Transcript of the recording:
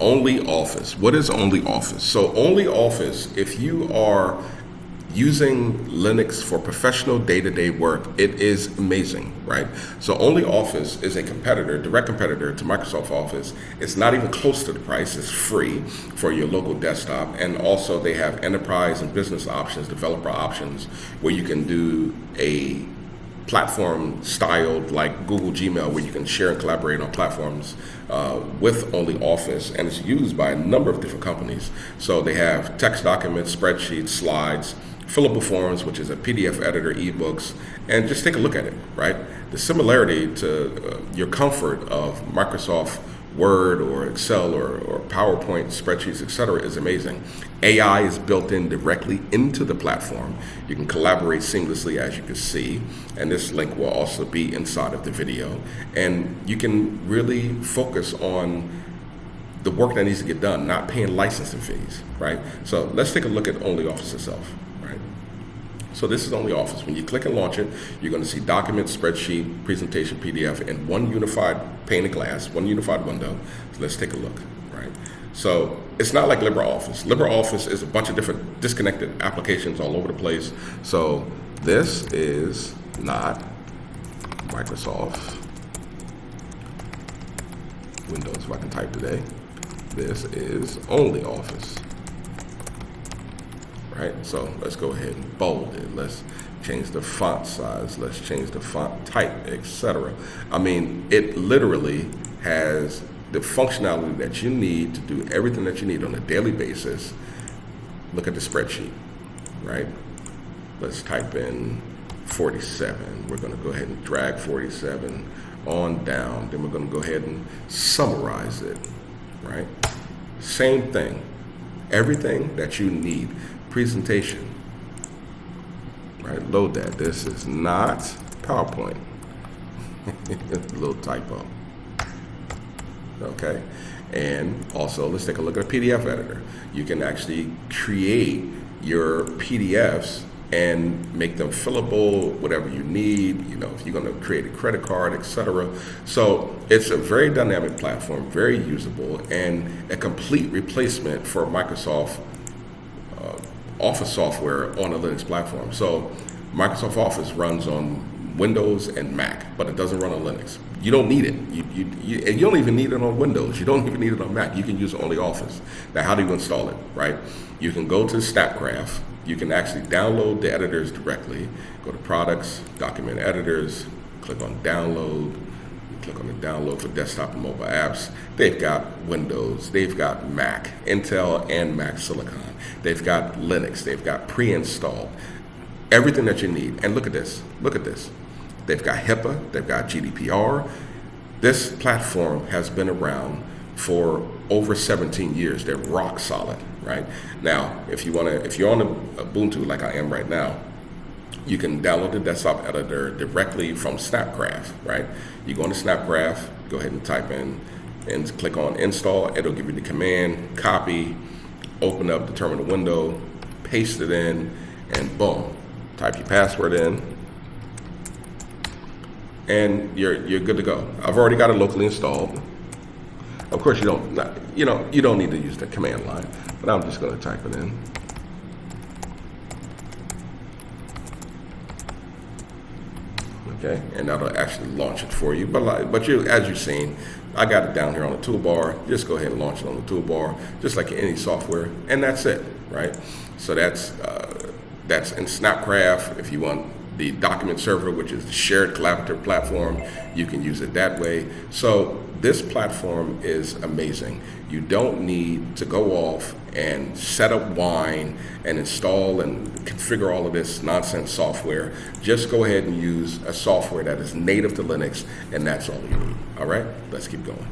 OnlyOffice. What is OnlyOffice? So OnlyOffice, if you are using Linux for professional day-to-day work, it is amazing, right? So OnlyOffice is a competitor, direct competitor to Microsoft Office. It's not even close to the price. It's free for your local desktop. And also they have enterprise and business options, developer options, where you can do a platform styled like Google Gmail, where you can share and collaborate on platforms with OnlyOffice, and it's used by a number of different companies. So they have text documents, spreadsheets, slides, fillable forms, which is a PDF editor, ebooks, and just take a look at it, right? The similarity to your comfort of Microsoft Word or Excel or PowerPoint spreadsheets, etc., is amazing. AI is built in directly into the platform. You can collaborate seamlessly, as you can see, and this link will also be inside of the video. And you can really focus on the work that needs to get done, not paying licensing fees, right? So let's take a look at OnlyOffice itself, right? So this is OnlyOffice. When you click and launch it, you're going to see document, spreadsheet, presentation, PDF, and one unified pane of glass, one unified window. So let's take a look, right? So it's not like LibreOffice. LibreOffice is a bunch of different disconnected applications all over the place. So this is not Microsoft Windows, if I can type today. This is OnlyOffice. Right, so let's go ahead and bold it. Let's change the font size. Let's change the font type, etc. I mean, it literally has the functionality that you need to do everything that you need on a daily basis. Look at the spreadsheet, right? Let's type in 47. We're going to go ahead and drag 47 on down. Then we're going to go ahead and summarize it, right? Same thing. Everything that you need. Presentation, right? Load that. This is not PowerPoint. A little typo. Okay. And also, let's take a look at a PDF editor. You can actually create your PDFs and make them fillable, whatever you need, you know, if you're going to create a credit card, etc. So it's a very dynamic platform, very usable, and a complete replacement for Microsoft Office software on a Linux platform. So Microsoft Office runs on Windows and Mac, but it doesn't run on Linux. You don't need it. You don't even need it on Windows. You don't even need it on Mac. You can use OnlyOffice. Now, how do you install it, right? You can go to Snapcraft. You can actually download the editors directly. Go to Products, Document Editors, click on Download. Click on the download for desktop and mobile apps. They've got Windows, they've got Mac, Intel and Mac Silicon. They've got Linux, they've got pre-installed. Everything that you need. And look at this, look at this. They've got HIPAA, they've got GDPR. This platform has been around for over 17 years. They're rock solid, right? Now, if you're on Ubuntu like I am right now, you can download the desktop editor directly from Snapcraft, right? You go into Snapcraft, go ahead and type in and click on install. It'll give you the command, copy, open up the terminal window, paste it in, and boom, type your password in, and you're good to go. I've already got it locally installed. Of course, you don't need to use the command line, but I'm just going to type it in. Okay, and that'll actually launch it for you. But as you've seen, I got it down here on the toolbar. Just go ahead and launch it on the toolbar, just like any software, and that's it, right? So that's in Snapcraft. If you want the document server, which is the shared collaborative platform, you can use it that way. So this platform is amazing. You don't need to go off and set up Wine and install and configure all of this nonsense software. Just go ahead and use a software that is native to Linux, and that's all you need. All right, let's keep going.